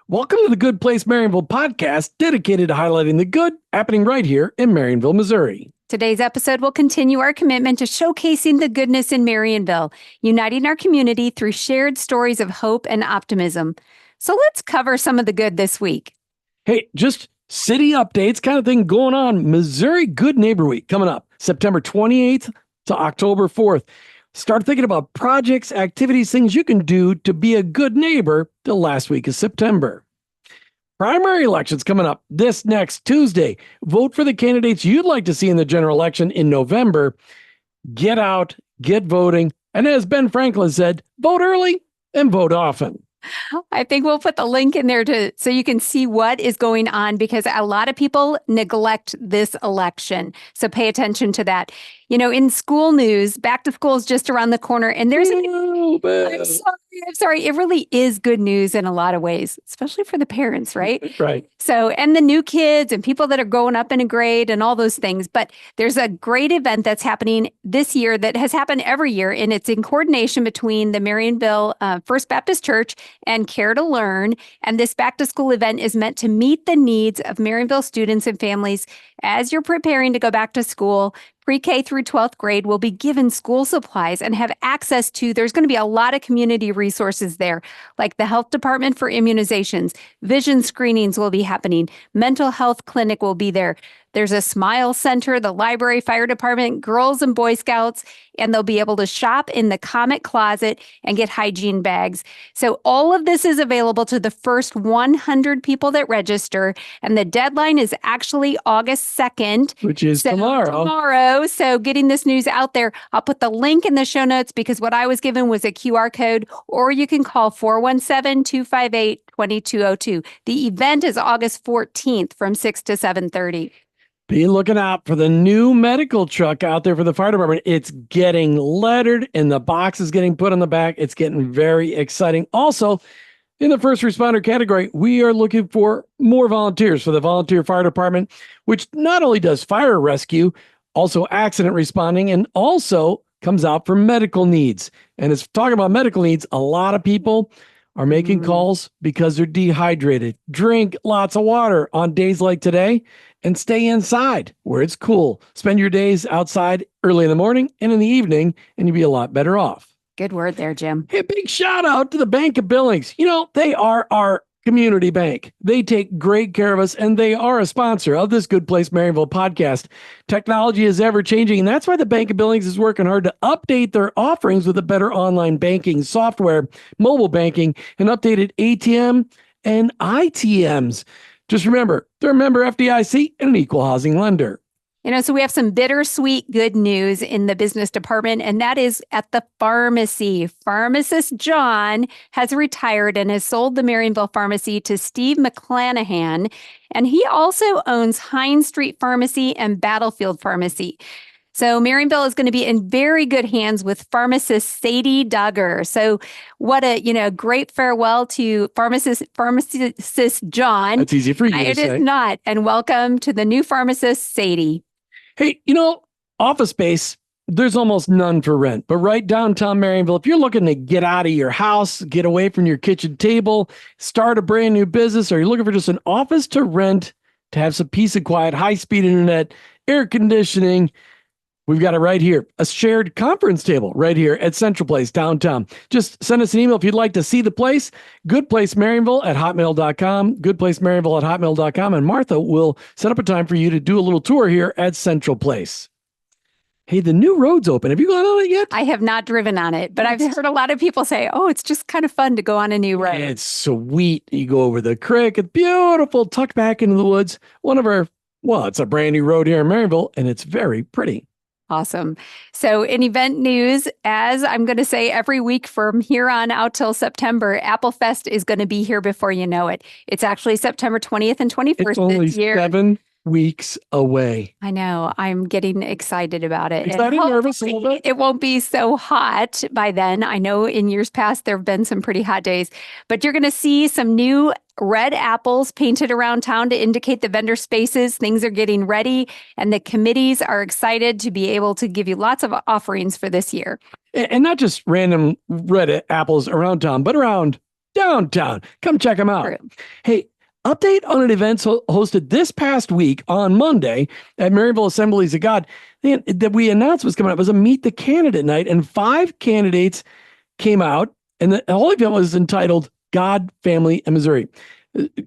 Welcome to the Good Place Marionville podcast, dedicated to highlighting the good happening right here in Marionville, Missouri. Today's episode will continue our commitment to showcasing the goodness in Marionville, uniting our community through shared stories of hope and optimism. So let's cover some of the good this week. Hey, just city updates kind of thing going on. Missouri Good Neighbor Week coming up September 28th to October 4th. Start thinking about projects, activities, things you can do to be a good neighbor the last week of September. Primary elections coming up this next Tuesday. Vote for the candidates you'd like to see in the general election in November. Get out, get voting. And as Ben Franklin said, vote early and vote often. I think we'll put the link in there so you can see what is going on, because a lot of people neglect this election. So pay attention to that. You know, in school news, back to school is just around the corner, and there's I'm sorry. It really is good news in a lot of ways, especially for the parents, right? Right. So, and the new kids and people that are going up in a grade and all those things. But there's a great event that's happening this year that has happened every year, and it's in coordination between the Marionville First Baptist Church and Care to Learn. And this back to school event is meant to meet the needs of Marionville students and families as you're preparing to go back to school. Pre-K through 12th grade will be given school supplies and have access to, there's going to be a lot of community resources there, like the health department for immunizations, vision screenings will be happening, mental health clinic will be there. There's a smile center, the library, fire department, Girls and Boy Scouts, and they'll be able to shop in the comic closet and get hygiene bags. So all of this is available to the first 100 people that register. And the deadline is actually August 2nd. Which is tomorrow. So getting this news out there, I'll put the link in the show notes, because what I was given was a QR code, or you can call 417-258-2202. The event is August 14th from 6 to 7:30. Be looking out for the new medical truck out there for the fire department. It's getting lettered and the box is getting put on the back. It's getting very exciting. Also, in the first responder category, we are looking for more volunteers for the volunteer fire department, which not only does fire rescue, also accident responding, and also comes out for medical needs. And it's talking about medical needs. A lot of people are making calls because they're dehydrated. Drink lots of water on days like today and stay inside where it's cool. Spend your days outside early in the morning and in the evening, and you'll be a lot better off. Good word there, Jim. Hey, big shout out to the Bank of Billings. You know, they are our community bank. They take great care of us, and they are a sponsor of this Good Place Marionville podcast. Technology is ever changing, and that's why the Bank of Billings is working hard to update their offerings with a better online banking software, mobile banking, and updated ATM and ITMs. Just remember, they're a member FDIC and an equal housing lender. You know, so we have some bittersweet good news in the business department, and that is at the pharmacy. Pharmacist John has retired and has sold the Marionville Pharmacy to Steve McClanahan, and he also owns Hines Street Pharmacy and Battlefield Pharmacy. So Marionville is going to be in very good hands with Pharmacist Sadie Dugger. So what a great farewell to Pharmacist John. That's easy for you to say. It is not. And welcome to the new pharmacist, Sadie. Hey, office space, there's almost none for rent. But right downtown Marionville, if you're looking to get out of your house, get away from your kitchen table, start a brand new business, or you're looking for just an office to rent, to have some peace and quiet, high-speed internet, air conditioning, we've got it right here. A shared conference table right here at Central Place downtown. Just send us an email if you'd like to see the place. goodplacemarionville@hotmail.com. goodplacemarionville@hotmail.com. And Martha will set up a time for you to do a little tour here at Central Place. Hey, the new road's open. Have you gone on it yet? I have not driven on it, but I've heard a lot of people say, oh, it's just kind of fun to go on a new road. It's sweet. You go over the creek. It's beautiful, tucked back into the woods. It's a brand new road here in Marionville, and it's very pretty. Awesome. So in event news, as I'm going to say every week from here on out till September, Applefest is going to be here before you know it. It's actually September 20th and 21st it's only this year. 7 weeks away. I know. I'm getting excited about it. Excited, nervous a little bit? It won't be so hot by then. I know in years past, there have been some pretty hot days, but you're going to see some new red apples painted around town to indicate the vendor spaces. Things are getting ready, and the committees are excited to be able to give you lots of offerings for this year. And not just random red apples around town, but around downtown. Come check them out. True. Hey, update on an event hosted this past week on Monday at Marionville Assemblies of God that we announced was coming up. It was a Meet the Candidate night, and 5 candidates came out, and the whole event was entitled God, Family, and Missouri.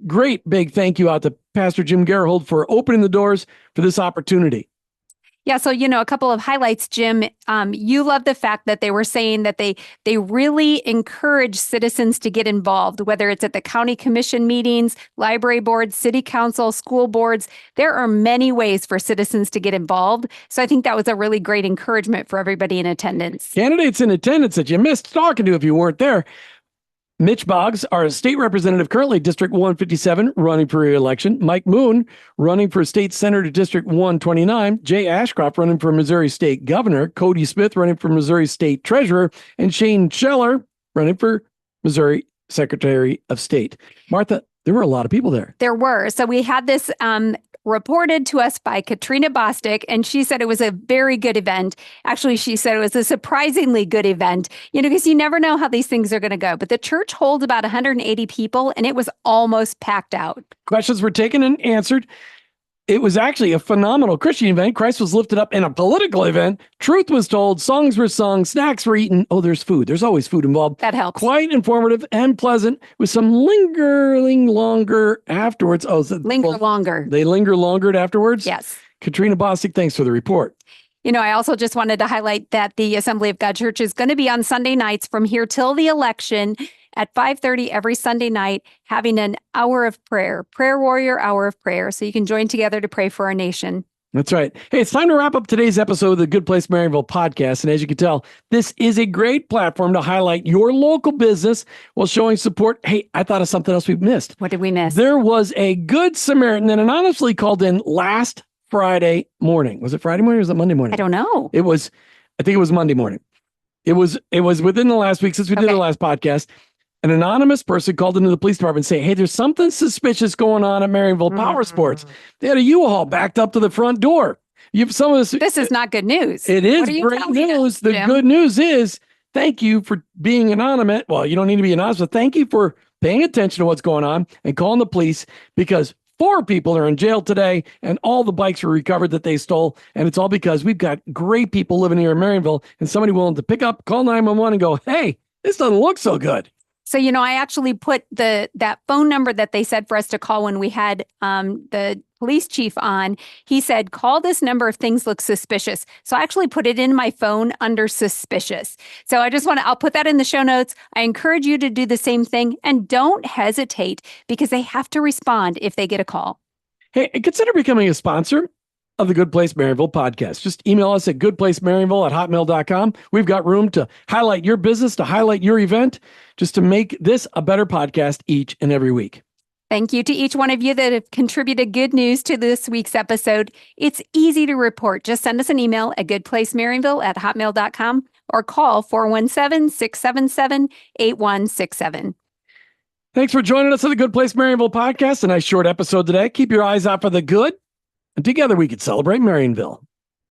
Great big thank you out to Pastor Jim Gerhold for opening the doors for this opportunity. Yeah, so, a couple of highlights, Jim. You love the fact that they were saying that they really encourage citizens to get involved, whether it's at the county commission meetings, library boards, city council, school boards. There are many ways for citizens to get involved. So I think that was a really great encouragement for everybody in attendance. Candidates in attendance that you missed talking to if you weren't there. Mitch Boggs, our state representative, currently District 157, running for re-election. Mike Moon, running for state senator, District 129. Jay Ashcroft, running for Missouri State Governor. Cody Smith, running for Missouri State Treasurer. And Shane Scheller, running for Missouri Secretary of State. Martha, there were a lot of people there. There were. So we had this reported to us by Katrina Bostic, and she said it was a very good event. Actually, she said it was a surprisingly good event, because you never know how these things are going to go. But the church holds about 180 people, and it was almost packed out. Questions were taken and answered. It was actually a phenomenal Christian event. Christ was lifted up in a political event. Truth was told. Songs were sung. Snacks were eaten. Oh, there's food. There's always food involved. That helps. Quite informative and pleasant with some lingering longer afterwards. Oh, longer. They linger longer afterwards? Yes. Katrina Bostic, thanks for the report. I also just wanted to highlight that the Assembly of God Church is going to be on Sunday nights from here till the election at 5:30 every Sunday night, having an hour of prayer warrior hour of prayer. So you can join together to pray for our nation. That's right. Hey, it's time to wrap up today's episode of the Good Place Marionville podcast. And as you can tell, this is a great platform to highlight your local business while showing support. Hey, I thought of something else we've missed. What did we miss? There was a Good Samaritan that anonymously called in last Friday morning. Was it Friday morning or was it Monday morning? I don't know. I think it was Monday morning. It was within the last week since we did the last podcast. An anonymous person called into the police department saying, hey, there's something suspicious going on at Marionville Power Sports. They had a U-Haul backed up to the front door. You have some of this. This is not good news. It is great news. The good news is thank you for being anonymous. Well, you don't need to be anonymous, but thank you for paying attention to what's going on and calling the police, because 4 people are in jail today and all the bikes were recovered that they stole. And it's all because we've got great people living here in Marionville and somebody willing to pick up, call 911 and go, hey, this doesn't look so good. So, I actually put that phone number that they said for us to call when we had the police chief on. He said, call this number if things look suspicious. So I actually put it in my phone under suspicious. So I'll put that in the show notes. I encourage you to do the same thing and don't hesitate, because they have to respond if they get a call. Hey, consider becoming a sponsor of the Good Place Marionville podcast. Just email us at goodplacemarionville@hotmail.com. We've got room to highlight your business, to highlight your event, just to make this a better podcast each and every week. Thank you to each one of you that have contributed good news to this week's episode. It's easy to report. Just send us an email at goodplacemarionville@hotmail.com or call 417-677-8167. Thanks for joining us on the Good Place Marionville podcast. A nice short episode today. Keep your eyes out for the good, and together we could celebrate Marionville.